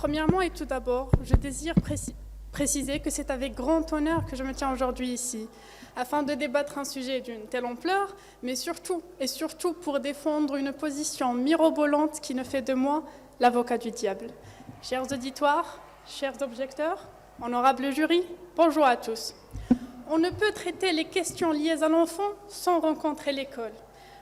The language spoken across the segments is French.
Premièrement et tout d'abord, je désire préciser que c'est avec grand honneur que je me tiens aujourd'hui ici, afin de débattre un sujet d'une telle ampleur, mais surtout pour défendre une position mirobolante qui ne fait de moi l'avocat du diable. Chers auditoires, chers objecteurs, honorable jury, bonjour à tous. On ne peut traiter les questions liées à l'enfant sans rencontrer l'école.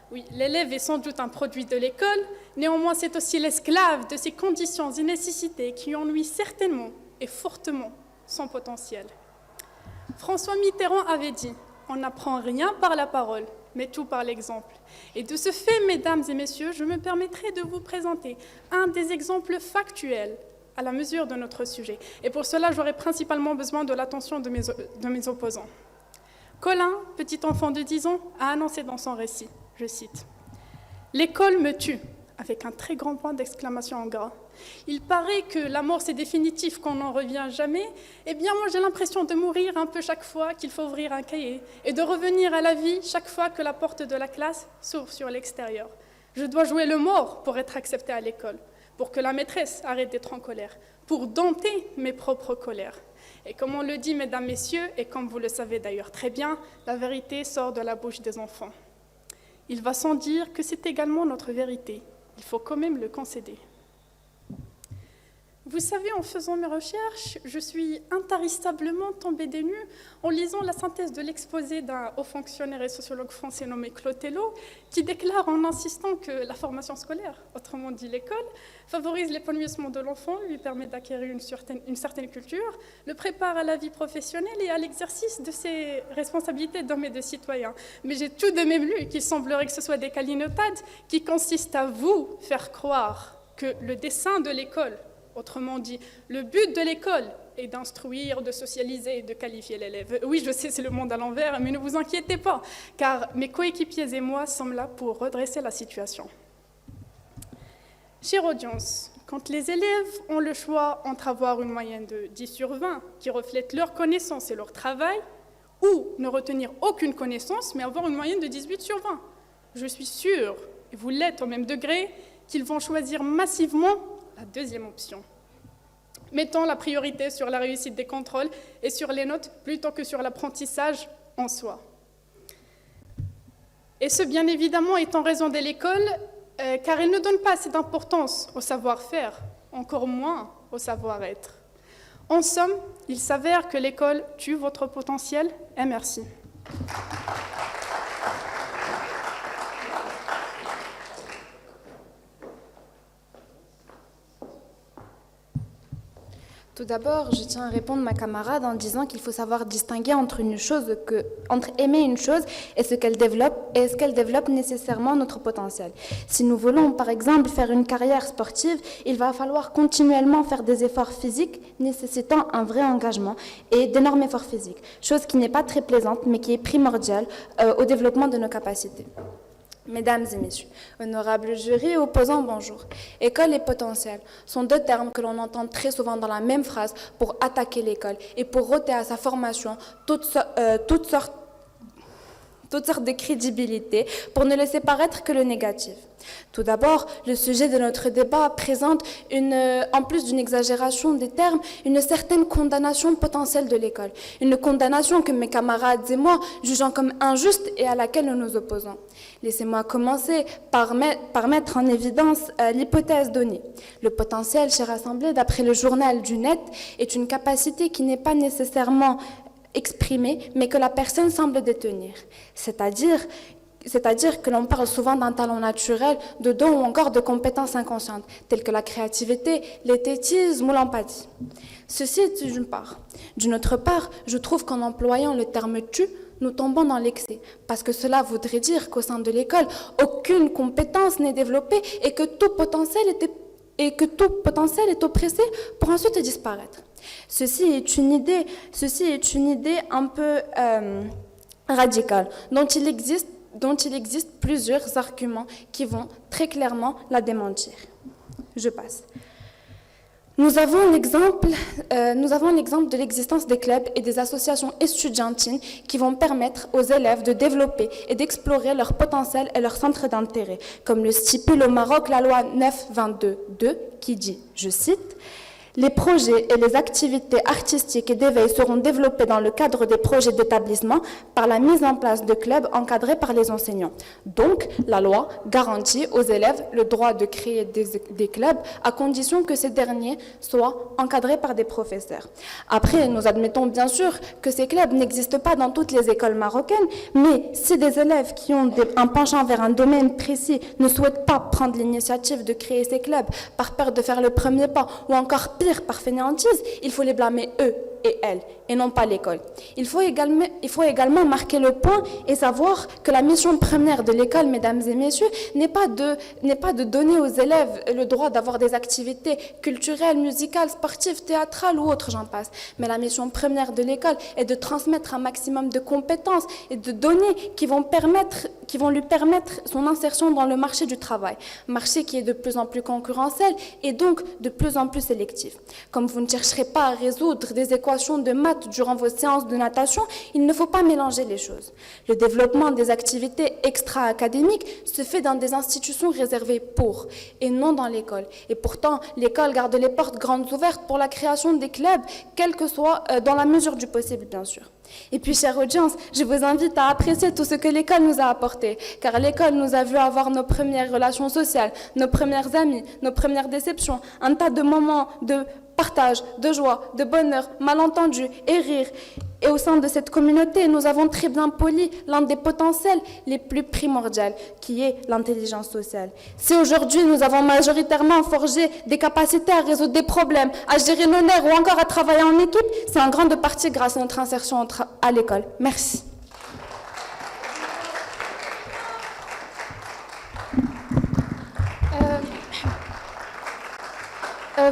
Oui, l'élève est sans doute un produit de l'école, néanmoins c'est aussi l'esclave de ces conditions et nécessités qui ennuient certainement et fortement son potentiel. François Mitterrand avait dit « On n'apprend rien par la parole, mais tout par l'exemple ». Et de ce fait, mesdames et messieurs, je me permettrai de vous présenter un des exemples factuels à la mesure de notre sujet. Et pour cela, j'aurai principalement besoin de l'attention de mes opposants. Colin, petit enfant de 10 ans, a annoncé dans son récit, je cite, « L'école me tue », avec un très grand point d'exclamation en gras. Il paraît que la mort c'est définitif, qu'on n'en revient jamais. Eh bien, moi j'ai l'impression de mourir un peu chaque fois qu'il faut ouvrir un cahier et de revenir à la vie chaque fois que la porte de la classe s'ouvre sur l'extérieur. Je dois jouer le mort pour être acceptée à l'école, pour que la maîtresse arrête d'être en colère, pour dompter mes propres colères. Et comme on le dit, mesdames, messieurs, et comme vous le savez d'ailleurs très bien, la vérité sort de la bouche des enfants. Il va sans dire que c'est également notre vérité. Il faut quand même le concéder. Vous savez, en faisant mes recherches, je suis intarissablement tombée des nues en lisant la synthèse de l'exposé d'un haut fonctionnaire et sociologue français nommé Claude Tello, qui déclare en insistant que la formation scolaire, autrement dit l'école, favorise l'épanouissement de l'enfant, lui permet d'acquérir une certaine culture, le prépare à la vie professionnelle et à l'exercice de ses responsabilités d'homme et de citoyen. Mais j'ai tout de même lu qu'il semblerait que ce soit des calinotades qui consistent à vous faire croire que le dessein de l'école, autrement dit, le but de l'école est d'instruire, de socialiser et de qualifier l'élève. Oui, je sais, c'est le monde à l'envers, mais ne vous inquiétez pas, car mes coéquipiers et moi sommes là pour redresser la situation. Chère audience, quand les élèves ont le choix entre avoir une moyenne de 10 sur 20 qui reflète leurs connaissances et leur travail, ou ne retenir aucune connaissance, mais avoir une moyenne de 18 sur 20, je suis sûre, et vous l'êtes au même degré, qu'ils vont choisir massivement la deuxième option, mettant la priorité sur la réussite des contrôles et sur les notes plutôt que sur l'apprentissage en soi. Et ce, bien évidemment, est en raison de l'école, car elle ne donne pas assez d'importance au savoir-faire, encore moins au savoir-être. En somme, il s'avère que l'école tue votre potentiel, et merci. Tout d'abord, je tiens à répondre à ma camarade en disant qu'il faut savoir distinguer entre aimer une chose et ce qu'elle développe nécessairement notre potentiel. Si nous voulons, par exemple, faire une carrière sportive, il va falloir continuellement faire des efforts physiques nécessitant un vrai engagement et d'énormes efforts physiques, chose qui n'est pas très plaisante, mais qui est primordiale au développement de nos capacités. Mesdames et messieurs, honorables jurys et opposants, bonjour. École et potentiel sont deux termes que l'on entend très souvent dans la même phrase pour attaquer l'école et pour ôter à sa formation toutes sortes de crédibilité pour ne laisser paraître que le négatif. Tout d'abord, le sujet de notre débat présente, en plus d'une exagération des termes, une certaine condamnation potentielle de l'école. Une condamnation que mes camarades et moi jugeons comme injuste et à laquelle nous nous opposons. Laissez-moi commencer par mettre en évidence l'hypothèse donnée. Le potentiel, chère Assemblée, d'après le journal du Net, est une capacité qui n'est pas nécessairement exprimée, mais que la personne semble détenir. C'est-à-dire que l'on parle souvent d'un talent naturel, de dons ou encore de compétences inconscientes, telles que la créativité, l'esthétisme ou l'empathie. Ceci est d'une part. D'une autre part, je trouve qu'en employant le terme « tu », nous tombons dans l'excès, parce que cela voudrait dire qu'au sein de l'école, aucune compétence n'est développée et que tout potentiel est oppressé pour ensuite disparaître. Ceci est une idée un peu radicale, dont il existe plusieurs arguments qui vont très clairement la démentir. Je passe. Nous avons l'exemple de l'existence des clubs et des associations estudiantines qui vont permettre aux élèves de développer et d'explorer leur potentiel et leurs centres d'intérêt, comme le stipule au Maroc la loi 922-2 qui dit, je cite, Les projets et les activités artistiques et d'éveil seront développés dans le cadre des projets d'établissement par la mise en place de clubs encadrés par les enseignants. Donc, la loi garantit aux élèves le droit de créer des clubs à condition que ces derniers soient encadrés par des professeurs. Après, nous admettons bien sûr que ces clubs n'existent pas dans toutes les écoles marocaines, mais si des élèves qui ont un penchant vers un domaine précis ne souhaitent pas prendre l'initiative de créer ces clubs par peur de faire le premier pas ou encore pire par fainéantise, il faut les blâmer eux et elles, et non pas l'école. Il faut également marquer le point et savoir que la mission première de l'école, mesdames et messieurs, n'est pas de donner aux élèves le droit d'avoir des activités culturelles, musicales, sportives, théâtrales ou autres, j'en passe. Mais la mission première de l'école est de transmettre un maximum de compétences et de données qui vont lui permettre son insertion dans le marché du travail. Marché qui est de plus en plus concurrentiel et donc de plus en plus sélectif. Comme vous ne chercherez pas à résoudre des équations de maths durant vos séances de natation, il ne faut pas mélanger les choses. Le développement des activités extra-académiques se fait dans des institutions réservées pour, et non dans l'école. Et pourtant, l'école garde les portes grandes ouvertes pour la création des clubs, quel que soit, dans la mesure du possible, bien sûr. Et puis, chère audience, je vous invite à apprécier tout ce que l'école nous a apporté, car l'école nous a vu avoir nos premières relations sociales, nos premières amies, nos premières déceptions, un tas de moments de partage, de joie, de bonheur, malentendus et rire. Et au sein de cette communauté, nous avons très bien poli l'un des potentiels les plus primordiaux, qui est l'intelligence sociale. Si aujourd'hui nous avons majoritairement forgé des capacités à résoudre des problèmes, à gérer nos nerfs ou encore à travailler en équipe, c'est en grande partie grâce à notre insertion à l'école. Merci.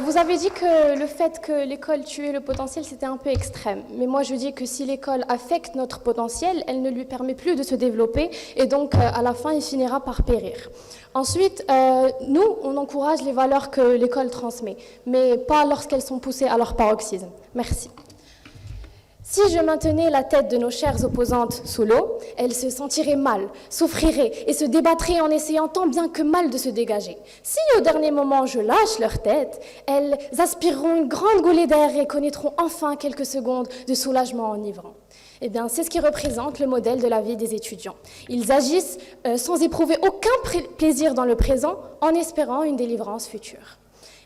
Vous avez dit que le fait que l'école tuait le potentiel, c'était un peu extrême. Mais moi, je dis que si l'école affecte notre potentiel, elle ne lui permet plus de se développer et donc, à la fin, il finira par périr. Ensuite, nous, on encourage les valeurs que l'école transmet, mais pas lorsqu'elles sont poussées à leur paroxysme. Merci. Si je maintenais la tête de nos chères opposantes sous l'eau, elles se sentiraient mal, souffriraient et se débattraient en essayant tant bien que mal de se dégager. Si au dernier moment je lâche leur tête, elles aspireront une grande goulée d'air et connaîtront enfin quelques secondes de soulagement enivrant. Eh bien, c'est ce qui représente le modèle de la vie des étudiants. Ils agissent sans éprouver aucun plaisir dans le présent en espérant une délivrance future.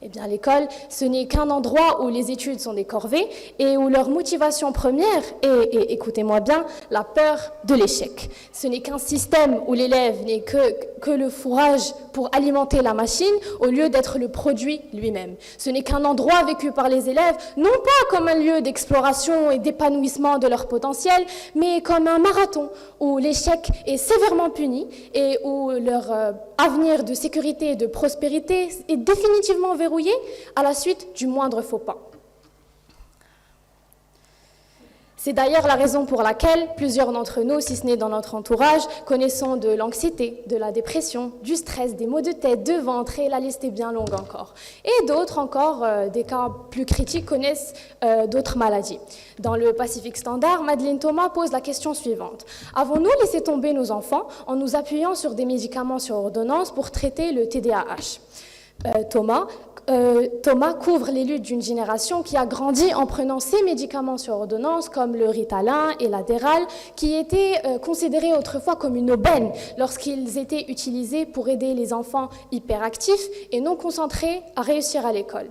Eh bien, l'école, ce n'est qu'un endroit où les études sont des corvées et où leur motivation première est, écoutez-moi bien, la peur de l'échec. Ce n'est qu'un système où l'élève n'est que le fourrage pour alimenter la machine au lieu d'être le produit lui-même. Ce n'est qu'un endroit vécu par les élèves, non pas comme un lieu d'exploration et d'épanouissement de leur potentiel, mais comme un marathon où l'échec est sévèrement puni et où leur avenir de sécurité et de prospérité est définitivement verrouillé à la suite du moindre faux pas. C'est d'ailleurs la raison pour laquelle plusieurs d'entre nous, si ce n'est dans notre entourage, connaissons de l'anxiété, de la dépression, du stress, des maux de tête, de ventre, et la liste est bien longue encore. Et d'autres encore, des cas plus critiques, connaissent d'autres maladies. Dans le Pacific Standard, Madeleine Thomas pose la question suivante. Avons-nous laissé tomber nos enfants en nous appuyant sur des médicaments sur ordonnance pour traiter le TDAH ? Thomas couvre les luttes d'une génération qui a grandi en prenant ces médicaments sur ordonnance comme le Ritalin et l'Adderall, qui étaient considérés autrefois comme une aubaine lorsqu'ils étaient utilisés pour aider les enfants hyperactifs et non concentrés à réussir à l'école.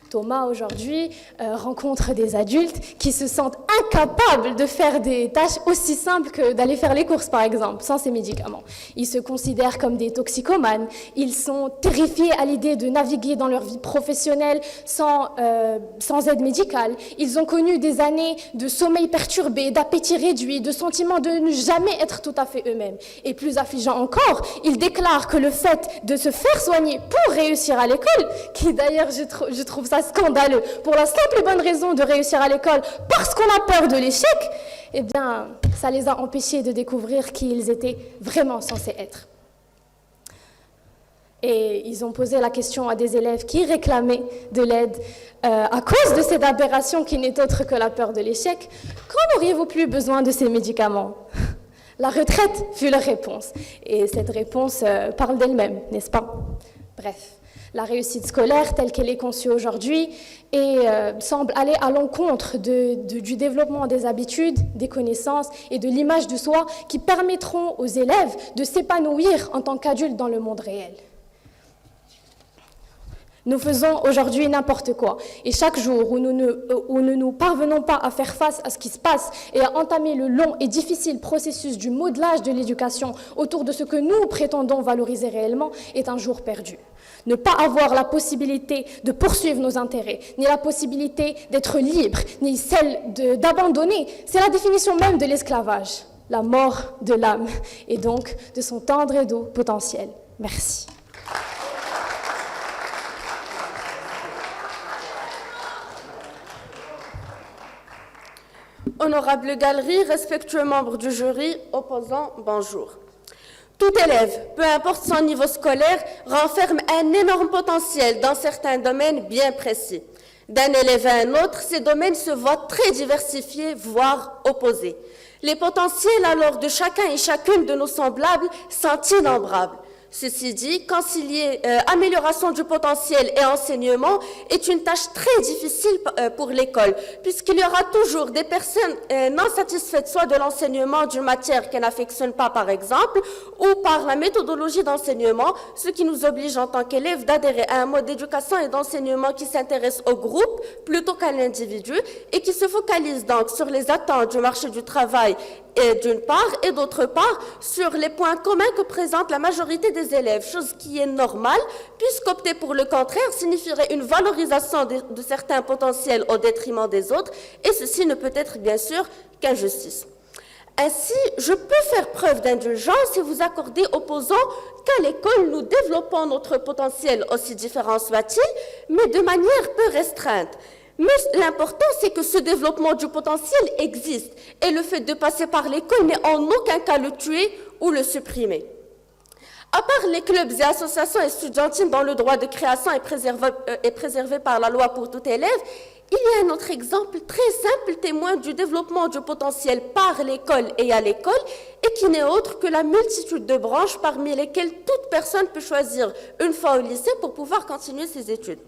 Thomas, aujourd'hui, rencontre des adultes qui se sentent incapables de faire des tâches aussi simples que d'aller faire les courses, par exemple, sans ces médicaments. Ils se considèrent comme des toxicomanes. Ils sont terrifiés à l'idée de naviguer dans leur vie professionnelle sans aide médicale. Ils ont connu des années de sommeil perturbé, d'appétit réduit, de sentiment de ne jamais être tout à fait eux-mêmes. Et plus affligeant encore, ils déclarent que le fait de se faire soigner pour réussir à l'école, qui d'ailleurs, je trouve ça scandaleux, pour la simple et bonne raison de réussir à l'école parce qu'on a peur de l'échec, eh bien, ça les a empêchés de découvrir qui ils étaient vraiment censés être. Et ils ont posé la question à des élèves qui réclamaient de l'aide à cause de cette aberration qui n'est autre que la peur de l'échec. Quand n'auriez-vous plus besoin de ces médicaments ? La retraite fut leur réponse. Et cette réponse parle d'elle-même, n'est-ce pas ? Bref. La réussite scolaire telle qu'elle est conçue aujourd'hui semble aller à l'encontre du développement des habitudes, des connaissances et de l'image de soi qui permettront aux élèves de s'épanouir en tant qu'adultes dans le monde réel. Nous faisons aujourd'hui n'importe quoi. Et chaque jour où nous ne parvenons pas à faire face à ce qui se passe et à entamer le long et difficile processus du modelage de l'éducation autour de ce que nous prétendons valoriser réellement est un jour perdu. Ne pas avoir la possibilité de poursuivre nos intérêts, ni la possibilité d'être libre, ni celle d'abandonner, c'est la définition même de l'esclavage, la mort de l'âme, et donc de son tendre et doux potentiel. Merci. Honorable galerie, respectueux membres du jury, opposants, bonjour. Tout élève, peu importe son niveau scolaire, renferme un énorme potentiel dans certains domaines bien précis. D'un élève à un autre, ces domaines se voient très diversifiés, voire opposés. Les potentiels alors de chacun et chacune de nos semblables sont innombrables. Ceci dit, concilier amélioration du potentiel et enseignement est une tâche très difficile pour l'école, puisqu'il y aura toujours des personnes non satisfaites soit de l'enseignement d'une matière qu'elles n'affectionnent pas, par exemple, ou par la méthodologie d'enseignement, ce qui nous oblige en tant qu'élèves d'adhérer à un mode d'éducation et d'enseignement qui s'intéresse au groupe plutôt qu'à l'individu et qui se focalise donc sur les attentes du marché du travail d'une part, et d'autre part, sur les points communs que présente la majorité des élèves, chose qui est normale, puisqu'opter pour le contraire signifierait une valorisation de certains potentiels au détriment des autres, et ceci ne peut être bien sûr qu'injustice. Ainsi, je peux faire preuve d'indulgence et vous accorder opposant qu'à l'école, nous développons notre potentiel, aussi différent soit-il, mais de manière peu restreinte. Mais l'important, c'est que ce développement du potentiel existe et le fait de passer par l'école n'est en aucun cas le tuer ou le supprimer. À part les clubs et associations estudiantines dont le droit de création est préservé par la loi pour tout élève, il y a un autre exemple très simple témoin du développement du potentiel par l'école et à l'école et qui n'est autre que la multitude de branches parmi lesquelles toute personne peut choisir une fois au lycée pour pouvoir continuer ses études.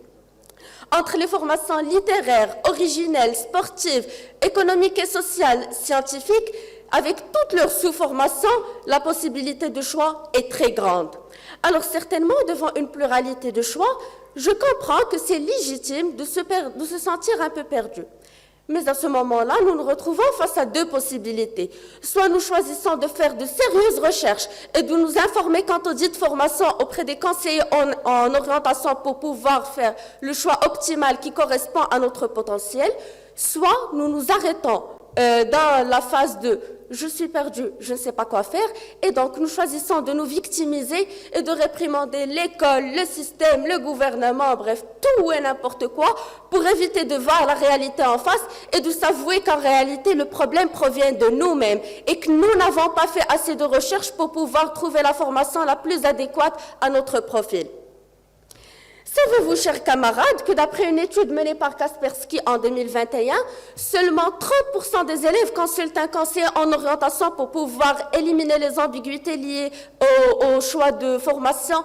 Entre les formations littéraires, originelles, sportives, économiques et sociales, scientifiques, avec toutes leurs sous-formations, la possibilité de choix est très grande. Alors certainement, devant une pluralité de choix, je comprends que c'est légitime de se sentir un peu perdu. Mais à ce moment-là, nous nous retrouvons face à deux possibilités. Soit nous choisissons de faire de sérieuses recherches et de nous informer quant aux dites formations auprès des conseillers en orientation pour pouvoir faire le choix optimal qui correspond à notre potentiel, soit nous nous arrêtons dans la phase de « je suis perdu, je ne sais pas quoi faire » et donc nous choisissons de nous victimiser et de réprimander l'école, le système, le gouvernement, bref, tout et n'importe quoi pour éviter de voir la réalité en face et de s'avouer qu'en réalité le problème provient de nous-mêmes et que nous n'avons pas fait assez de recherches pour pouvoir trouver la formation la plus adéquate à notre profil. Savez-vous, chers camarades, que d'après une étude menée par Kaspersky en 2021, seulement 30% des élèves consultent un conseiller en orientation pour pouvoir éliminer les ambiguïtés liées au choix de formation?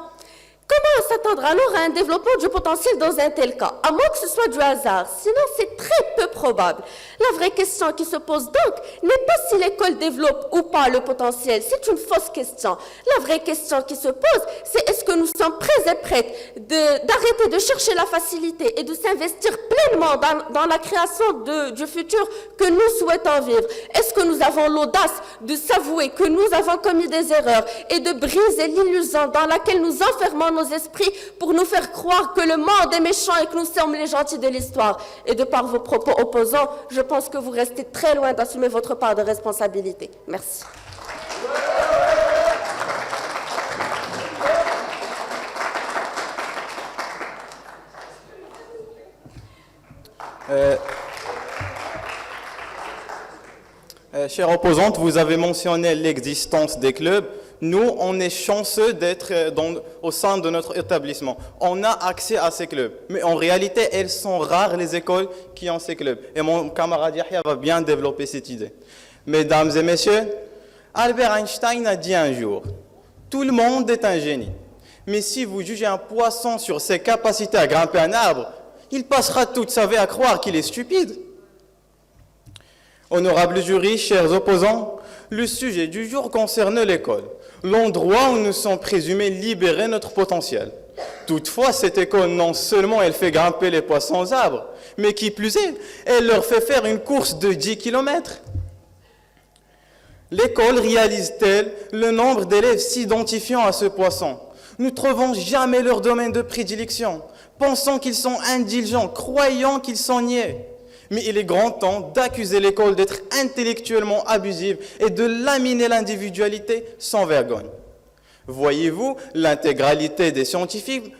Comment s'attendre alors à un développement du potentiel dans un tel cas? À moins que ce soit du hasard, sinon c'est très peu probable. La vraie question qui se pose donc n'est pas si l'école développe ou pas le potentiel, c'est une fausse question. La vraie question qui se pose, c'est est-ce que nous sommes prêts et prêtes d'arrêter de chercher la facilité et de s'investir pleinement dans la création du futur que nous souhaitons vivre? Est-ce que nous avons l'audace de s'avouer que nous avons commis des erreurs et de briser l'illusion dans laquelle nous enfermons nos esprits pour nous faire croire que le monde est méchant et que nous sommes les gentils de l'histoire? Et de par vos propos opposants, je pense que vous restez très loin d'assumer votre part de responsabilité. Merci. Chère opposante, vous avez mentionné l'existence des clubs. Nous, on est chanceux d'être au sein de notre établissement. On a accès à ces clubs. Mais en réalité, elles sont rares les écoles qui ont ces clubs. Et mon camarade Yahya va bien développer cette idée. Mesdames et messieurs, Albert Einstein a dit un jour « Tout le monde est un génie, Mais si vous jugez un poisson sur ses capacités à grimper un arbre, il passera toute sa vie à croire qu'il est stupide. Honorable jury, chers opposants, le sujet du jour concerne l'école, l'endroit où nous sommes présumés libérer notre potentiel. Toutefois, cette école, non seulement elle fait grimper les poissons aux arbres, mais qui plus est, elle leur fait faire une course de 10 km. L'école réalise-t-elle le nombre d'élèves s'identifiant à ce poisson? Nous ne trouvons jamais leur domaine de prédilection, pensant qu'ils sont indulgents, croyant qu'ils sont niais. Mais il est grand temps d'accuser l'école d'être intellectuellement abusive et de laminer l'individualité sans vergogne. Voyez-vous, l'intégralité des scientifiques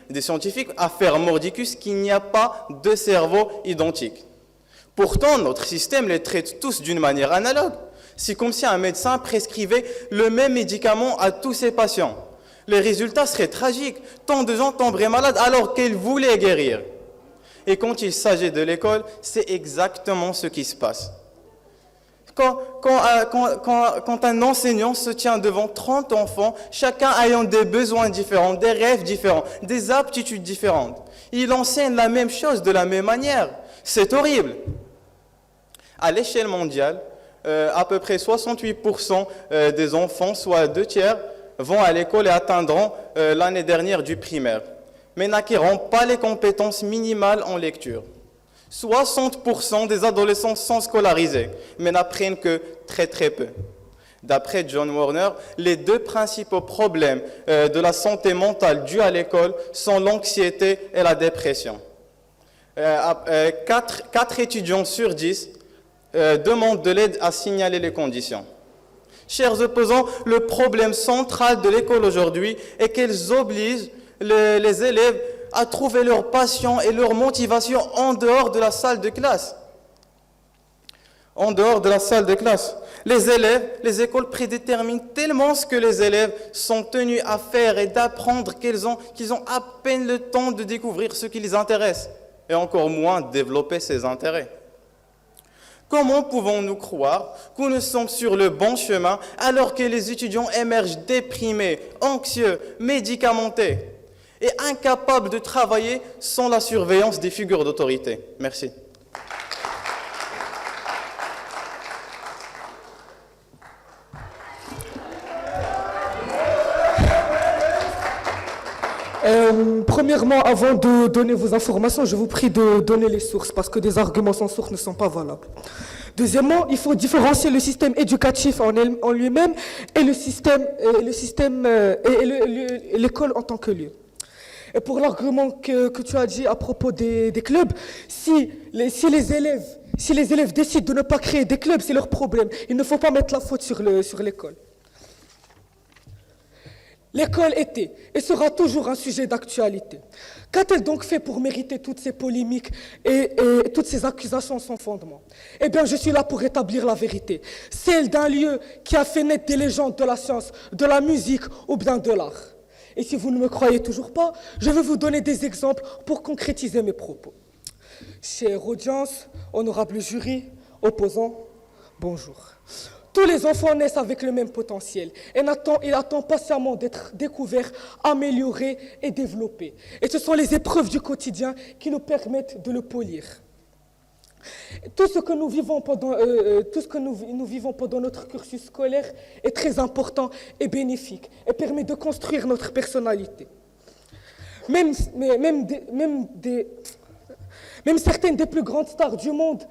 affirment mordicus qu'il n'y a pas de cerveau identique. Pourtant, notre système les traite tous d'une manière analogue. C'est comme si un médecin prescrivait le même médicament à tous ses patients. Les résultats seraient tragiques. Tant de gens tomberaient malades alors qu'ils voulaient guérir. Et quand il s'agit de l'école, c'est exactement ce qui se passe. Quand un enseignant se tient devant 30 enfants, chacun ayant des besoins différents, des rêves différents, des aptitudes différentes, il enseigne la même chose de la même manière. C'est horrible. À l'échelle mondiale, à peu près 68% des enfants, soit 2/3, vont à l'école et atteindront l'année dernière du primaire, mais n'acquerront pas les compétences minimales en lecture. 60% des adolescents sont scolarisés, mais n'apprennent que très peu. D'après John Warner, les 2 principaux problèmes de la santé mentale dus à l'école sont l'anxiété et la dépression. 4 étudiants sur 10 demandent de l'aide à signaler les conditions. Chers opposants, le problème central de l'école aujourd'hui est qu'elles obligent les élèves à trouver leur passion et leur motivation en dehors de la salle de classe. En dehors de la salle de classe. Les écoles prédéterminent tellement ce que les élèves sont tenus à faire et d'apprendre qu'ils ont à peine le temps de découvrir ce qui les intéresse et encore moins développer ses intérêts. Comment pouvons-nous croire que nous sommes sur le bon chemin alors que les étudiants émergent déprimés, anxieux, médicamentés et incapables de travailler sans la surveillance des figures d'autorité? Merci. Premièrement, avant de donner vos informations, je vous prie de donner les sources parce que des arguments sans source ne sont pas valables. Deuxièmement, il faut différencier le système éducatif en lui-même et l'école en tant que lieu. Et pour l'argument que tu as dit à propos des clubs, si les élèves décident de ne pas créer des clubs, c'est leur problème. Il ne faut pas mettre la faute sur l'école. L'école était et sera toujours un sujet d'actualité. Qu'a-t-elle donc fait pour mériter toutes ces polémiques et toutes ces accusations sans fondement? Eh bien, je suis là pour rétablir la vérité, celle d'un lieu qui a fait naître des légendes de la science, de la musique ou bien de l'art. Et si vous ne me croyez toujours pas, je vais vous donner des exemples pour concrétiser mes propos. Chère audience, honorable jury, opposants, bonjour. Tous les enfants naissent avec le même potentiel et il attend patiemment d'être découvert, amélioré et développé. Et ce sont les épreuves du quotidien qui nous permettent de le polir. Tout ce que nous vivons pendant notre cursus scolaire est très important et bénéfique et permet de construire notre personnalité. Même certaines des plus grandes stars du monde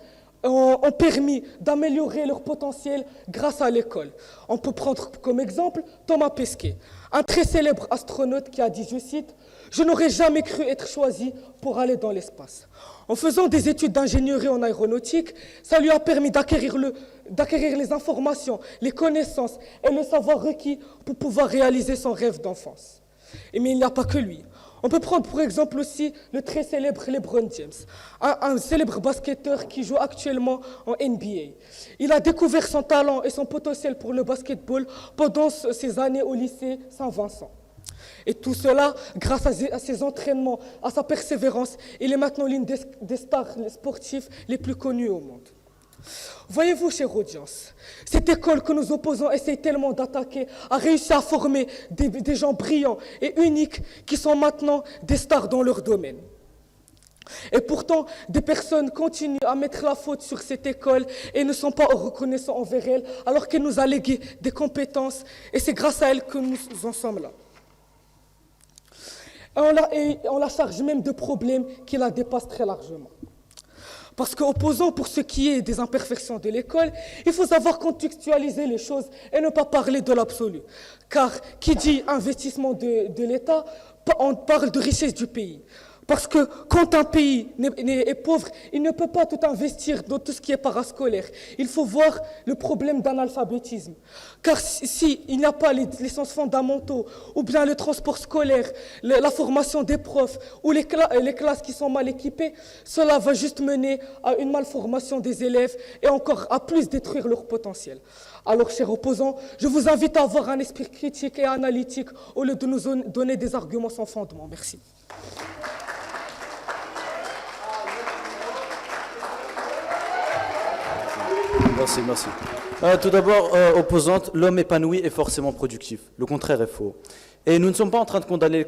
ont permis d'améliorer leur potentiel grâce à l'école. On peut prendre comme exemple Thomas Pesquet, un très célèbre astronaute qui a dit, je cite, « Je n'aurais jamais cru être choisi pour aller dans l'espace ». En faisant des études d'ingénierie en aéronautique, ça lui a permis d'acquérir les informations, les connaissances et le savoir requis pour pouvoir réaliser son rêve d'enfance. Mais il n'y a pas que lui. On peut prendre pour exemple aussi le très célèbre LeBron James, un célèbre basketteur qui joue actuellement en NBA. Il a découvert son talent et son potentiel pour le basketball pendant ses années au lycée Saint-Vincent. Et tout cela, grâce à ses entraînements, à sa persévérance, il est maintenant l'une des stars sportives les plus connues au monde. Voyez-vous, chère audience, cette école que nos opposants essayent tellement d'attaquer a réussi à former des gens brillants et uniques qui sont maintenant des stars dans leur domaine. Et pourtant, des personnes continuent à mettre la faute sur cette école et ne sont pas reconnaissants envers elle, alors qu'elle nous a légué des compétences et c'est grâce à elle que nous en sommes là. Et on la charge même de problèmes qui la dépassent très largement. Parce qu'opposant pour ce qui est des imperfections de l'école, il faut savoir contextualiser les choses et ne pas parler de l'absolu. Car qui dit investissement de l'État, on parle de richesse du pays. Parce que quand un pays est pauvre, il ne peut pas tout investir dans tout ce qui est parascolaire. Il faut voir le problème d'analphabétisme. Car s'il n'y a pas les sens fondamentaux, ou bien le transport scolaire, la formation des profs, ou les classes qui sont mal équipées, cela va juste mener à une malformation des élèves et encore à plus détruire leur potentiel. Alors, chers opposants, je vous invite à avoir un esprit critique et analytique au lieu de nous donner des arguments sans fondement. Merci. Merci. Tout d'abord, opposante, l'homme épanoui est forcément productif. Le contraire est faux. Et nous ne sommes pas en train de condamner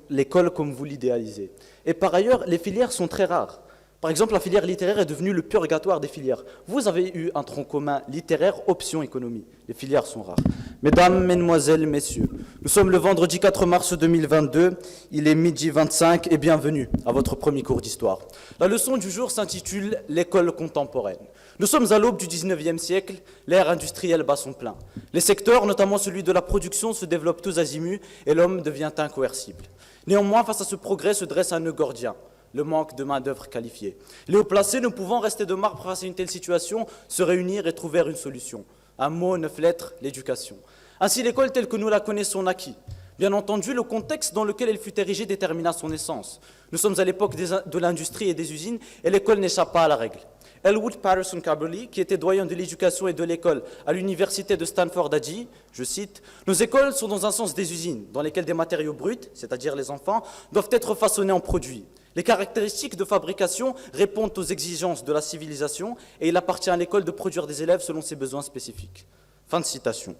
l'école comme vous l'idéalisez. Et par ailleurs, les filières sont très rares. Par exemple, la filière littéraire est devenue le purgatoire des filières. Vous avez eu un tronc commun littéraire, option économie. Les filières sont rares. Mesdames, mesdemoiselles, messieurs, nous sommes le vendredi 4 mars 2022, il est midi 25 et bienvenue à votre premier cours d'histoire. La leçon du jour s'intitule « L'école contemporaine ». Nous sommes à l'aube du 19e siècle, l'ère industrielle bat son plein. Les secteurs, notamment celui de la production, se développent tous azimuts et l'homme devient incoercible. Néanmoins, face à ce progrès se dresse un nœud gordien, le manque de main-d'œuvre qualifiée. Les hauts placés, ne pouvant rester de marbre face à une telle situation, se réunirent et trouvèrent une solution. Un mot, 9 lettres, l'éducation. Ainsi, l'école telle que nous la connaissons naquit. Bien entendu, le contexte dans lequel elle fut érigée détermina son essence. Nous sommes à l'époque de l'industrie et des usines, et l'école n'échappe pas à la règle. Elwood Patterson Carberly, qui était doyen de l'éducation et de l'école à l'université de Stanford, a dit, je cite, « Nos écoles sont dans un sens des usines, dans lesquelles des matériaux bruts, c'est-à-dire les enfants, doivent être façonnés en produits. Les caractéristiques de fabrication répondent aux exigences de la civilisation et il appartient à l'école de produire des élèves selon ses besoins spécifiques. » Fin de citation.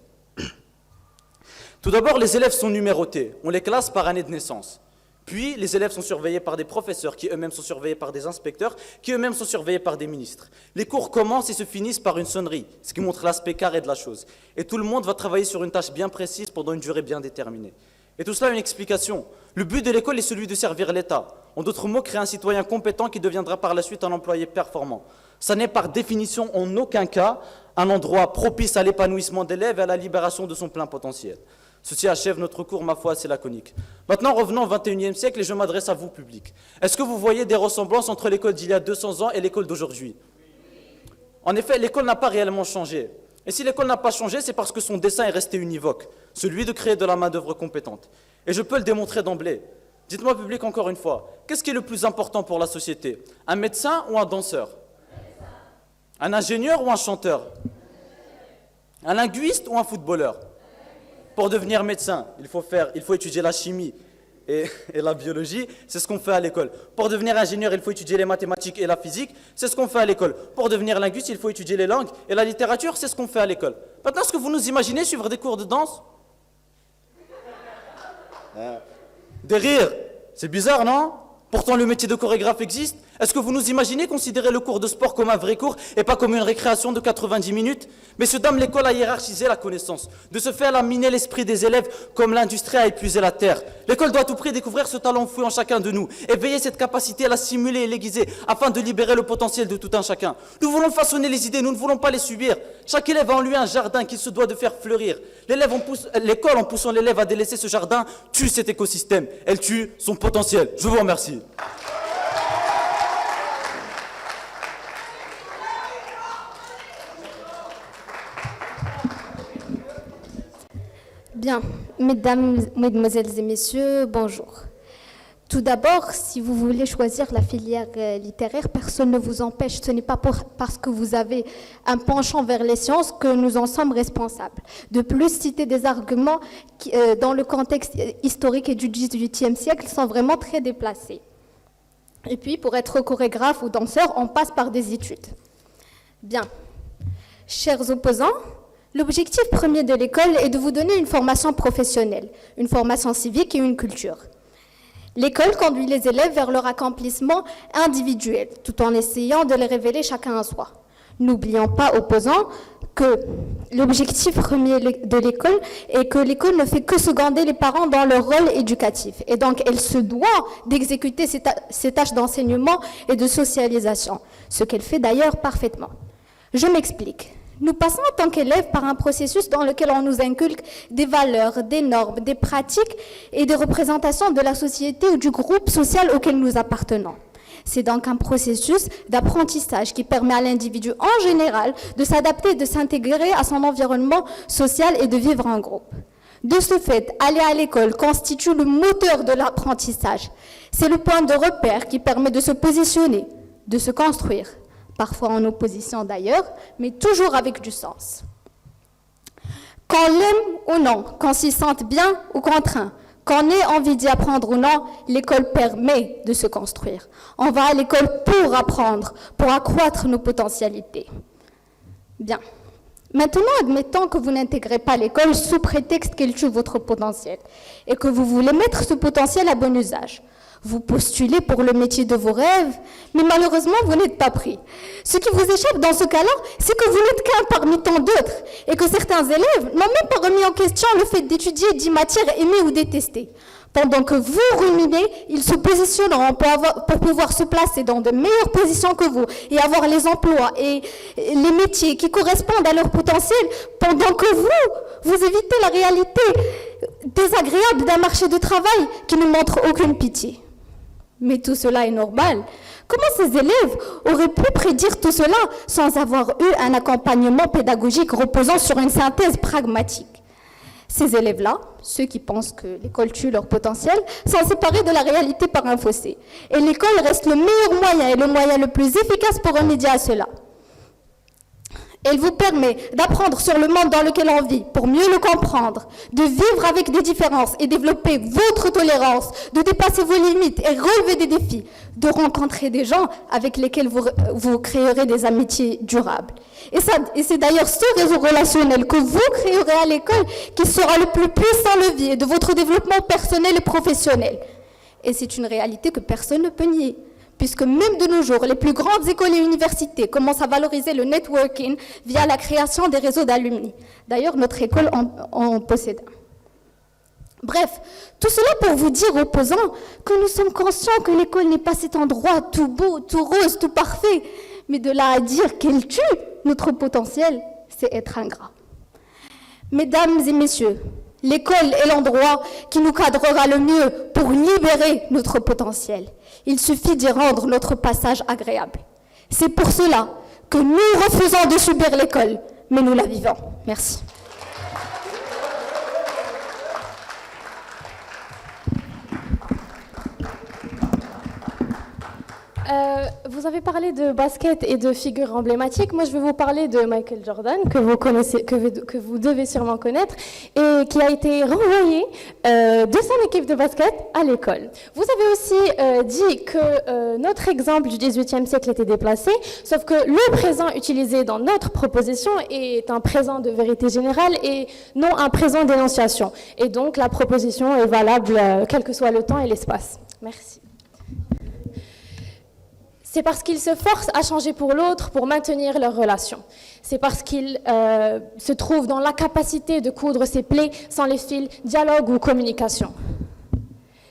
Tout d'abord, les élèves sont numérotés. On les classe par année de naissance. Puis, les élèves sont surveillés par des professeurs, qui eux-mêmes sont surveillés par des inspecteurs, qui eux-mêmes sont surveillés par des ministres. Les cours commencent et se finissent par une sonnerie, ce qui montre l'aspect carré de la chose. Et tout le monde va travailler sur une tâche bien précise pendant une durée bien déterminée. Et tout cela a une explication. Le but de l'école est celui de servir l'État. En d'autres mots, créer un citoyen compétent qui deviendra par la suite un employé performant. Ça n'est par définition en aucun cas un endroit propice à l'épanouissement d'élèves et à la libération de son plein potentiel. Ceci achève notre cours, ma foi, assez laconique. Maintenant, revenons au XXIe siècle et je m'adresse à vous, public. Est-ce que vous voyez des ressemblances entre l'école d'il y a 200 ans et l'école d'aujourd'hui? En effet, l'école n'a pas réellement changé. Et si l'école n'a pas changé, c'est parce que son dessein est resté univoque, celui de créer de la main-d'œuvre compétente. Et je peux le démontrer d'emblée. Dites-moi, public, encore une fois, qu'est-ce qui est le plus important pour la société? Un médecin ou un danseur? Un ingénieur ou un chanteur? Un linguiste ou un footballeur? Pour devenir médecin, il faut étudier la chimie et la biologie, c'est ce qu'on fait à l'école. Pour devenir ingénieur, il faut étudier les mathématiques et la physique, c'est ce qu'on fait à l'école. Pour devenir linguiste, il faut étudier les langues et la littérature, c'est ce qu'on fait à l'école. Maintenant, est-ce que vous nous imaginez suivre des cours de danse? Des rires, c'est bizarre, non? Pourtant, le métier de chorégraphe existe. Est-ce que vous nous imaginez considérer le cours de sport comme un vrai cours et pas comme une récréation de 90 minutes? Messieurs, dames, l'école a hiérarchisé la connaissance. De ce fait, elle a miné l'esprit des élèves comme l'industrie a épuisé la terre. L'école doit à tout prix découvrir ce talent fouillé en chacun de nous, éveiller cette capacité à la stimuler et l'aiguiser afin de libérer le potentiel de tout un chacun. Nous voulons façonner les idées, nous ne voulons pas les subir. Chaque élève a en lui un jardin qu'il se doit de faire fleurir. L'école, en poussant l'élève à délaisser ce jardin, tue cet écosystème. Elle tue son potentiel. Je vous remercie. Bien, mesdames, mesdemoiselles et messieurs, bonjour. Tout d'abord, si vous voulez choisir la filière littéraire, personne ne vous empêche. Ce n'est pas parce que vous avez un penchant vers les sciences que nous en sommes responsables. De plus, citer des arguments qui, dans le contexte historique et du XVIIIe siècle sont vraiment très déplacés. Et puis, pour être chorégraphe ou danseur, on passe par des études. Bien. Chers opposants, l'objectif premier de l'école est de vous donner une formation professionnelle, une formation civique et une culture. L'école conduit les élèves vers leur accomplissement individuel, tout en essayant de les révéler chacun à soi. N'oublions pas, opposants, que l'objectif premier de l'école est que l'école ne fait que seconder les parents dans leur rôle éducatif. Et donc, elle se doit d'exécuter ses tâches d'enseignement et de socialisation, ce qu'elle fait d'ailleurs parfaitement. Je m'explique. Nous passons en tant qu'élèves par un processus dans lequel on nous inculque des valeurs, des normes, des pratiques et des représentations de la société ou du groupe social auquel nous appartenons. C'est donc un processus d'apprentissage qui permet à l'individu en général de s'adapter, de s'intégrer à son environnement social et de vivre en groupe. De ce fait, aller à l'école constitue le moteur de l'apprentissage. C'est le point de repère qui permet de se positionner, de se construire. Parfois en opposition d'ailleurs, mais toujours avec du sens. Qu'on l'aime ou non, qu'on s'y sente bien ou contraint, qu'on ait envie d'y apprendre ou non, l'école permet de se construire. On va à l'école pour apprendre, pour accroître nos potentialités. Bien. Maintenant, admettons que vous n'intégrez pas l'école sous prétexte qu'elle tue votre potentiel et que vous voulez mettre ce potentiel à bon usage. Vous postulez pour le métier de vos rêves, mais malheureusement, vous n'êtes pas pris. Ce qui vous échappe dans ce cas-là, c'est que vous n'êtes qu'un parmi tant d'autres et que certains élèves n'ont même pas remis en question le fait d'étudier 10 matières aimées ou détestées. Pendant que vous ruminez, ils se positionneront pour pouvoir se placer dans de meilleures positions que vous et avoir les emplois et les métiers qui correspondent à leur potentiel, pendant que vous évitez la réalité désagréable d'un marché de travail qui ne montre aucune pitié. Mais tout cela est normal. Comment ces élèves auraient pu prédire tout cela sans avoir eu un accompagnement pédagogique reposant sur une synthèse pragmatique? Ces élèves-là, ceux qui pensent que l'école tue leur potentiel, sont séparés de la réalité par un fossé. Et l'école reste le meilleur moyen et le moyen le plus efficace pour remédier à cela. Elle vous permet d'apprendre sur le monde dans lequel on vit pour mieux le comprendre, de vivre avec des différences et développer votre tolérance, de dépasser vos limites et relever des défis, de rencontrer des gens avec lesquels vous créerez des amitiés durables. Et c'est d'ailleurs ce réseau relationnel que vous créerez à l'école qui sera le plus puissant levier de votre développement personnel et professionnel. Et c'est une réalité que personne ne peut nier, puisque même de nos jours, les plus grandes écoles et universités commencent à valoriser le networking via la création des réseaux d'alumni. D'ailleurs, notre école en possède un. Bref, tout cela pour vous dire, opposants, que nous sommes conscients que l'école n'est pas cet endroit tout beau, tout rose, tout parfait, mais de là à dire qu'elle tue notre potentiel, c'est être ingrat. Mesdames et messieurs, l'école est l'endroit qui nous cadrera le mieux pour libérer notre potentiel. Il suffit d'y rendre notre passage agréable. C'est pour cela que nous refusons de subir l'école, mais nous la vivons. Merci. Vous avez parlé de basket et de figures emblématiques. Moi, je vais vous parler de Michael Jordan, que vous connaissez, que vous devez sûrement connaître, et qui a été renvoyé de son équipe de basket à l'école. Vous avez aussi dit que notre exemple du XVIIIe siècle était déplacé, sauf que le présent utilisé dans notre proposition est un présent de vérité générale et non un présent d'énonciation. Et donc, la proposition est valable quel que soit le temps et l'espace. Merci. C'est parce qu'ils se forcent à changer pour l'autre pour maintenir leur relation. C'est parce qu'ils se trouvent dans l'incapacité de coudre ses plaies sans les fils dialogue ou communication.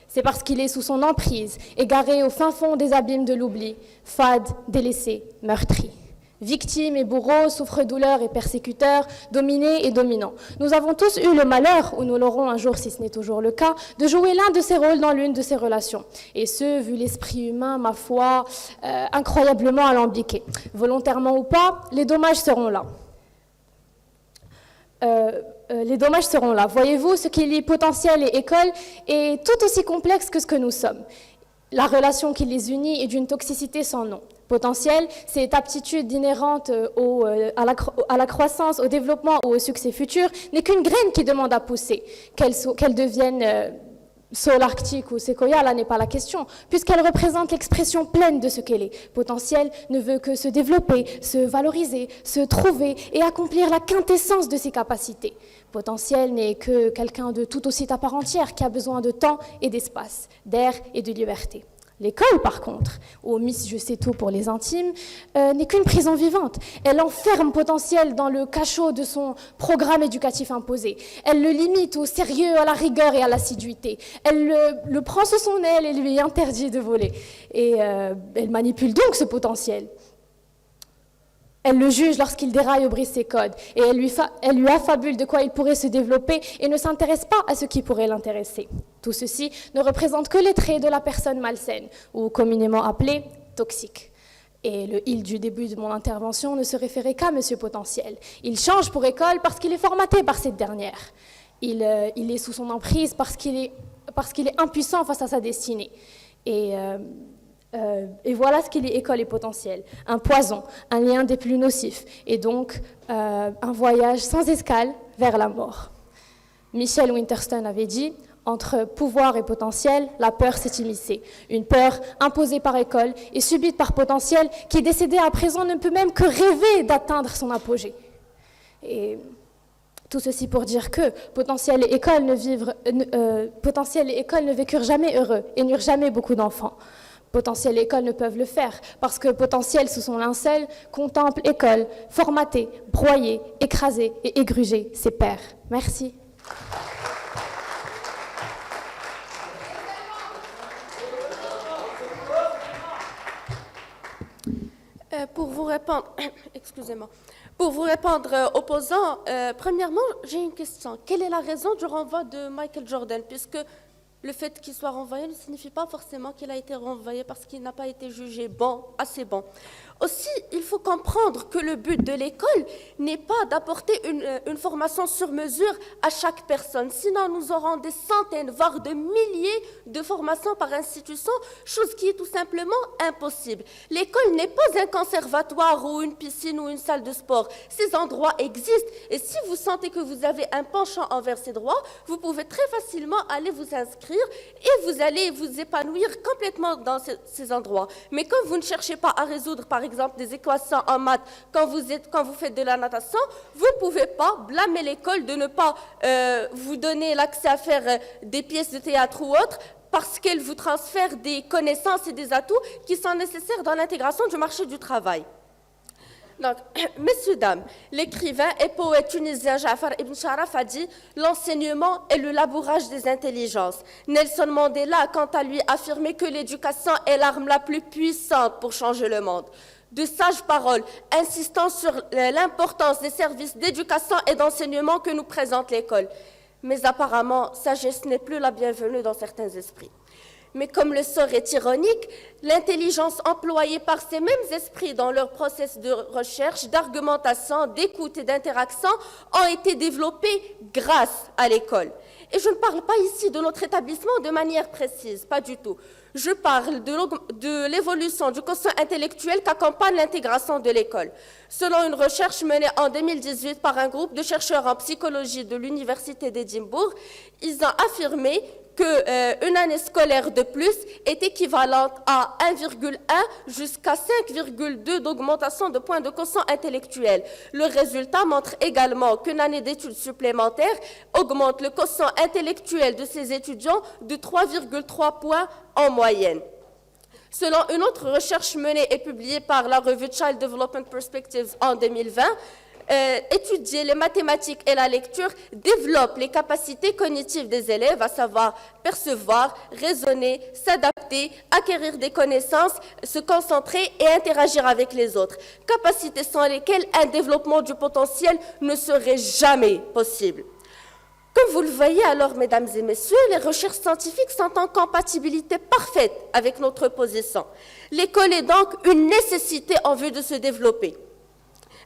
C'est parce qu'il est sous son emprise, égaré au fin fond des abîmes de l'oubli, fade, délaissé, meurtri. Victime et bourreau, souffre-douleur et persécuteur, dominé et dominant. Nous avons tous eu le malheur, ou nous l'aurons un jour si ce n'est toujours le cas, de jouer l'un de ces rôles dans l'une de ces relations. Et ce, vu l'esprit humain, ma foi, incroyablement alambiqué. Volontairement ou pas, les dommages seront là. Les dommages seront là. Voyez-vous, ce qui lie potentiel et école est tout aussi complexe que ce que nous sommes. La relation qui les unit est d'une toxicité sans nom. Potentiel, cette aptitude inhérente à la croissance, au développement ou au succès futur n'est qu'une graine qui demande à pousser, qu'elle devienne sol arctique ou séquoia, là n'est pas la question, puisqu'elle représente l'expression pleine de ce qu'elle est. Potentiel ne veut que se développer, se valoriser, se trouver et accomplir la quintessence de ses capacités. Potentiel n'est que quelqu'un de tout aussi à part entière qui a besoin de temps et d'espace, d'air et de liberté. L'école, par contre, ou Miss Je sais tout pour les intimes, n'est qu'une prison vivante. Elle enferme potentiel dans le cachot de son programme éducatif imposé. Elle le limite au sérieux, à la rigueur et à l'assiduité. Elle le prend sous son aile et lui interdit de voler. Et elle manipule donc ce potentiel. Elle le juge lorsqu'il déraille ou brise ses codes. Et elle lui affabule de quoi il pourrait se développer et ne s'intéresse pas à ce qui pourrait l'intéresser. Tout ceci ne représente que les traits de la personne malsaine, ou communément appelée toxique. Et le « il » du début de mon intervention ne se référait qu'à Monsieur Potentiel. Il change pour école parce qu'il est formaté par cette dernière. Il est sous son emprise parce qu'il est impuissant face à sa destinée. Et voilà ce qu'est l'école et potentiel. Un poison, un lien des plus nocifs, et donc un voyage sans escale vers la mort. Michel Winterston avait dit « Entre pouvoir et potentiel, la peur s'est immiscée. Une peur imposée par école et subite par potentiel qui, décédé à présent, ne peut même que rêver d'atteindre son apogée. » Et tout ceci pour dire que potentiel et école ne vécurent jamais heureux et n'eurent jamais beaucoup d'enfants. Potentiel et école ne peuvent le faire parce que potentiel sous son linceul contemple école, formater, broyer, écraser et égruger ses pairs. Merci. Pour vous répondre, excusez-moi, pour vous répondre opposant, premièrement, j'ai une question. Quelle est la raison du renvoi de Michael Jordan? Puisque le fait qu'il soit renvoyé ne signifie pas forcément qu'il a été renvoyé parce qu'il n'a pas été jugé bon, assez bon. Aussi, il faut comprendre que le but de l'école n'est pas d'apporter une formation sur mesure à chaque personne. Sinon, nous aurons des centaines, voire de milliers de formations par institution, chose qui est tout simplement impossible. L'école n'est pas un conservatoire ou une piscine ou une salle de sport. Ces endroits existent et si vous sentez que vous avez un penchant envers ces droits, vous pouvez très facilement aller vous inscrire et vous allez vous épanouir complètement dans ces endroits. Mais quand vous ne cherchez pas à résoudre, par exemple, des équations en maths, quand vous faites de la natation, vous ne pouvez pas blâmer l'école de ne pas vous donner l'accès à faire des pièces de théâtre ou autres, parce qu'elle vous transfère des connaissances et des atouts qui sont nécessaires dans l'intégration du marché du travail. Donc, messieurs, dames, l'écrivain et poète tunisien Ja'far Ibn Sharaf a dit « L'enseignement est le labourage des intelligences ». Nelson Mandela a quant à lui affirmé que l'éducation est l'arme la plus puissante pour changer le monde. De sages paroles insistant sur l'importance des services d'éducation et d'enseignement que nous présente l'école. Mais apparemment, sagesse n'est plus la bienvenue dans certains esprits. Mais comme le sort est ironique, l'intelligence employée par ces mêmes esprits dans leur processus de recherche, d'argumentation, d'écoute et d'interaction ont été développées grâce à l'école. Et je ne parle pas ici de notre établissement de manière précise, pas du tout. Je parle de l'évolution du quotient intellectuel qu'accompagne l'intégration de l'école. Selon une recherche menée en 2018 par un groupe de chercheurs en psychologie de l'Université d'Édimbourg, ils ont affirmé qu'une année scolaire de plus est équivalente à 1,1 jusqu'à 5,2 d'augmentation de points de quotient intellectuel. Le résultat montre également qu'une année d'études supplémentaires augmente le quotient intellectuel de ces étudiants de 3,3 points en moyenne. Selon une autre recherche menée et publiée par la revue Child Development Perspectives en 2020, étudier les mathématiques et la lecture développe les capacités cognitives des élèves, à savoir percevoir, raisonner, s'adapter, acquérir des connaissances, se concentrer et interagir avec les autres. Capacités sans lesquelles un développement du potentiel ne serait jamais possible. Comme vous le voyez alors, mesdames et messieurs, les recherches scientifiques sont en compatibilité parfaite avec notre position. L'école est donc une nécessité en vue de se développer.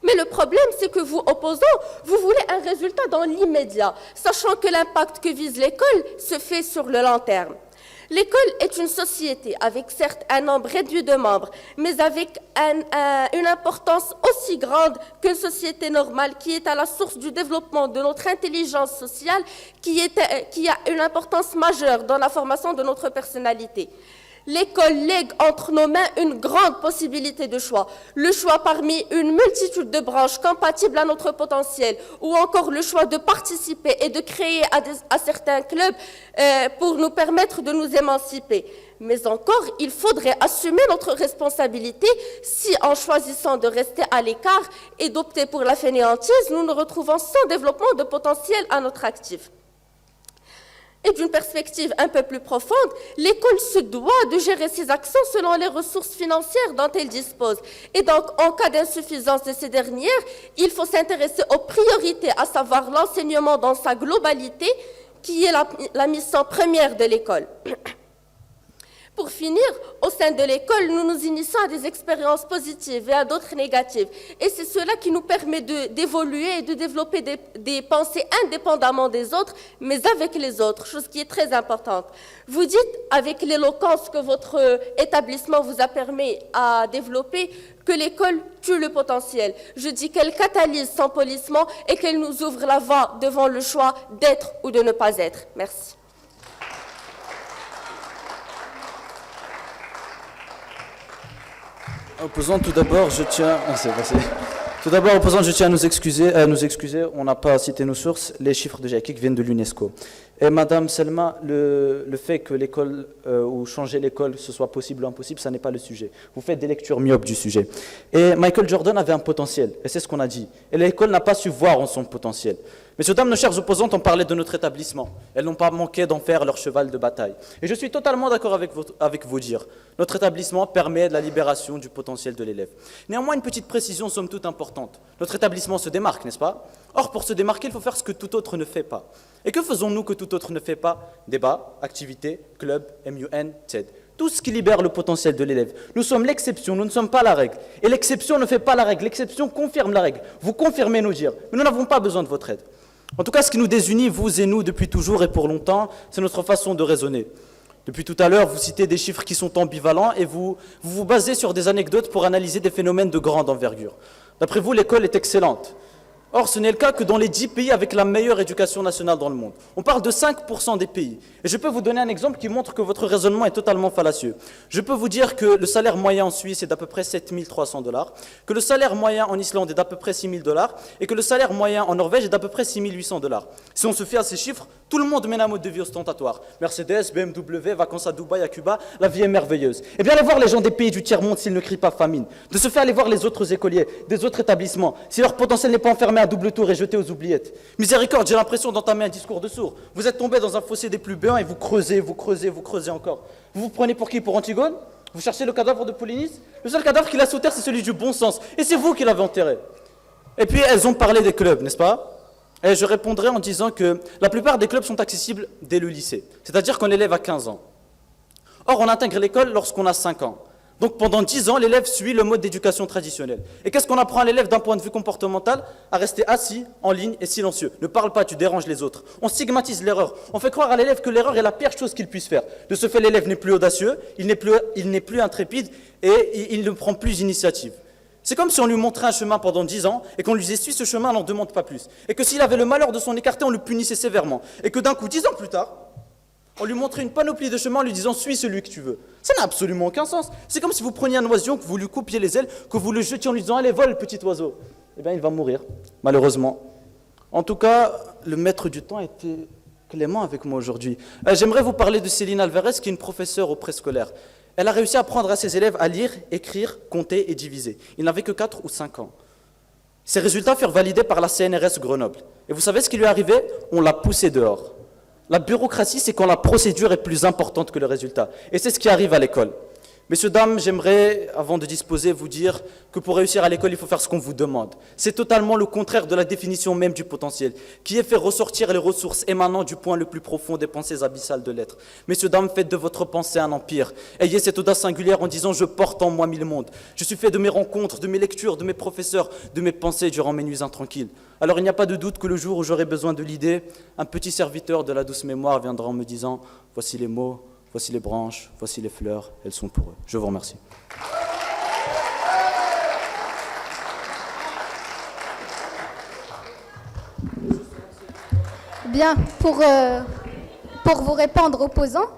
Mais le problème, c'est que vous, opposants, vous voulez un résultat dans l'immédiat, sachant que l'impact que vise l'école se fait sur le long terme. L'école est une société avec certes un nombre réduit de membres, mais avec une importance aussi grande qu'une société normale qui est à la source du développement de notre intelligence sociale, qui a une importance majeure dans la formation de notre personnalité. L'école lègue entre nos mains une grande possibilité de choix. Le choix parmi une multitude de branches compatibles à notre potentiel, ou encore le choix de participer et de créer à certains clubs pour nous permettre de nous émanciper. Mais encore, il faudrait assumer notre responsabilité si, en choisissant de rester à l'écart et d'opter pour la fainéantise, nous nous retrouvons sans développement de potentiel à notre actif. Et d'une perspective un peu plus profonde, l'école se doit de gérer ses actions selon les ressources financières dont elle dispose. Et donc, en cas d'insuffisance de ces dernières, il faut s'intéresser aux priorités, à savoir l'enseignement dans sa globalité, qui est la mission première de l'école. Pour finir, au sein de l'école, nous nous initions à des expériences positives et à d'autres négatives. Et c'est cela qui nous permet d'évoluer et de développer des pensées indépendamment des autres, mais avec les autres, chose qui est très importante. Vous dites, avec l'éloquence que votre établissement vous a permis à développer, que l'école tue le potentiel. Je dis qu'elle catalyse son polissement et qu'elle nous ouvre la voie devant le choix d'être ou de ne pas être. Merci. Opposant, tout d'abord, je tiens... Tout d'abord, opposant, je tiens à nous excuser. On n'a pas cité nos sources. Les chiffres de GIEC viennent de l'UNESCO. Et Madame Selma, le fait que l'école ou changer l'école, ce soit possible ou impossible, ça n'est pas le sujet. Vous faites des lectures myopes du sujet. Et Michael Jordan avait un potentiel, et c'est ce qu'on a dit. Et l'école n'a pas su voir en son potentiel. Messieurs, dames, nos chères opposantes ont parlé de notre établissement. Elles n'ont pas manqué d'en faire leur cheval de bataille. Et je suis totalement d'accord avec vos dires. Notre établissement permet de la libération du potentiel de l'élève. Néanmoins, une petite précision somme toute importante. Notre établissement se démarque, n'est-ce pas? Or, pour se démarquer, il faut faire ce que tout autre ne fait pas. Et que faisons-nous que tout autre ne fait pas? Débat, activités, club, MUN, TED. Tout ce qui libère le potentiel de l'élève. Nous sommes l'exception, nous ne sommes pas la règle. Et l'exception ne fait pas la règle, l'exception confirme la règle. Vous confirmez nos dires, mais nous n'avons pas besoin de votre aide. En tout cas, ce qui nous désunit, vous et nous, depuis toujours et pour longtemps, c'est notre façon de raisonner. Depuis tout à l'heure, vous citez des chiffres qui sont ambivalents et vous vous basez sur des anecdotes pour analyser des phénomènes de grande envergure. D'après vous, l'école est excellente. Or, ce n'est le cas que dans les 10 pays avec la meilleure éducation nationale dans le monde. On parle de 5% des pays. Et je peux vous donner un exemple qui montre que votre raisonnement est totalement fallacieux. Je peux vous dire que le salaire moyen en Suisse est d'à peu près 7 300 $, que le salaire moyen en Islande est d'à peu près 6 000 $, et que le salaire moyen en Norvège est d'à peu près 6 800 $. Si on se fie à ces chiffres, tout le monde mène un mode de vie ostentatoire. Mercedes, BMW, vacances à Dubaï, à Cuba, la vie est merveilleuse. Et bien, allez voir les gens des pays du tiers-monde s'ils ne crient pas famine. De ce fait, allez voir les autres écoliers, des autres établissements, si leur potentiel n'est pas enfermé à double tour et jeté aux oubliettes. Miséricorde, j'ai l'impression d'entamer un discours de sourd. Vous êtes tombé dans un fossé des plus béants et vous creusez encore. Vous vous prenez pour qui? Pour Antigone? Vous cherchez le cadavre de Polynice? Le seul cadavre qu'il a sous terre, c'est celui du bon sens. Et c'est vous qui l'avez enterré. Et puis, elles ont parlé des clubs, n'est-ce pas? Et je répondrai en disant que la plupart des clubs sont accessibles dès le lycée, c'est-à-dire quand l'élève a 15 ans. Or, on intègre l'école lorsqu'on a 5 ans. Donc pendant 10 ans, l'élève suit le mode d'éducation traditionnel. Et qu'est-ce qu'on apprend à l'élève d'un point de vue comportemental? À rester assis, en ligne et silencieux. Ne parle pas, tu déranges les autres. On stigmatise l'erreur. On fait croire à l'élève que l'erreur est la pire chose qu'il puisse faire. De ce fait, l'élève n'est plus audacieux, il n'est plus intrépide et il ne prend plus d'initiative. C'est comme si on lui montrait un chemin pendant 10 ans et qu'on lui disait « suis ce chemin, n'en demande pas plus ». Et que s'il avait le malheur de s'en écarter, on le punissait sévèrement. Et que d'un coup, 10 ans plus tard, on lui montrait une panoplie de chemins en lui disant « suis celui que tu veux ». Ça n'a absolument aucun sens. C'est comme si vous preniez un oiseau, que vous lui coupiez les ailes, que vous le jetiez en lui disant « allez, vole, petit oiseau ». Eh bien, il va mourir, malheureusement. En tout cas, le maître du temps était clément avec moi aujourd'hui. J'aimerais vous parler de Céline Alvarez, qui est une professeure au préscolaire. Elle a réussi à apprendre à ses élèves à lire, écrire, compter et diviser. Il n'avait que 4 ou 5 ans. Ses résultats furent validés par la CNRS Grenoble. Et vous savez ce qui lui est arrivé? On l'a poussé dehors. La bureaucratie, c'est quand la procédure est plus importante que le résultat. Et c'est ce qui arrive à l'école. Messieurs, dames, j'aimerais, avant de disposer, vous dire que pour réussir à l'école, il faut faire ce qu'on vous demande. C'est totalement le contraire de la définition même du potentiel, qui est fait ressortir les ressources émanant du point le plus profond des pensées abyssales de l'être. Messieurs, dames, faites de votre pensée un empire. Ayez cette audace singulière en disant « je porte en moi 1000 mondes ». Je suis fait de mes rencontres, de mes lectures, de mes professeurs, de mes pensées durant mes nuits intranquilles. Alors il n'y a pas de doute que le jour où j'aurai besoin de l'idée, un petit serviteur de la douce mémoire viendra en me disant « voici les mots ». Voici les branches, voici les fleurs, elles sont pour eux. Je vous remercie. Bien, pour vous répondre, opposants,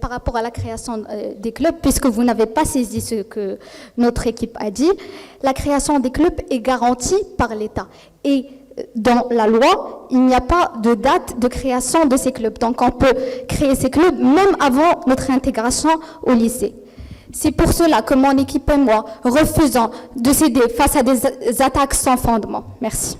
par rapport à la création des clubs, puisque vous n'avez pas saisi ce que notre équipe a dit, la création des clubs est garantie par l'État. Et dans la loi, il n'y a pas de date de création de ces clubs. Donc on peut créer ces clubs même avant notre intégration au lycée. C'est pour cela que mon équipe et moi refusons de céder face à des attaques sans fondement. Merci.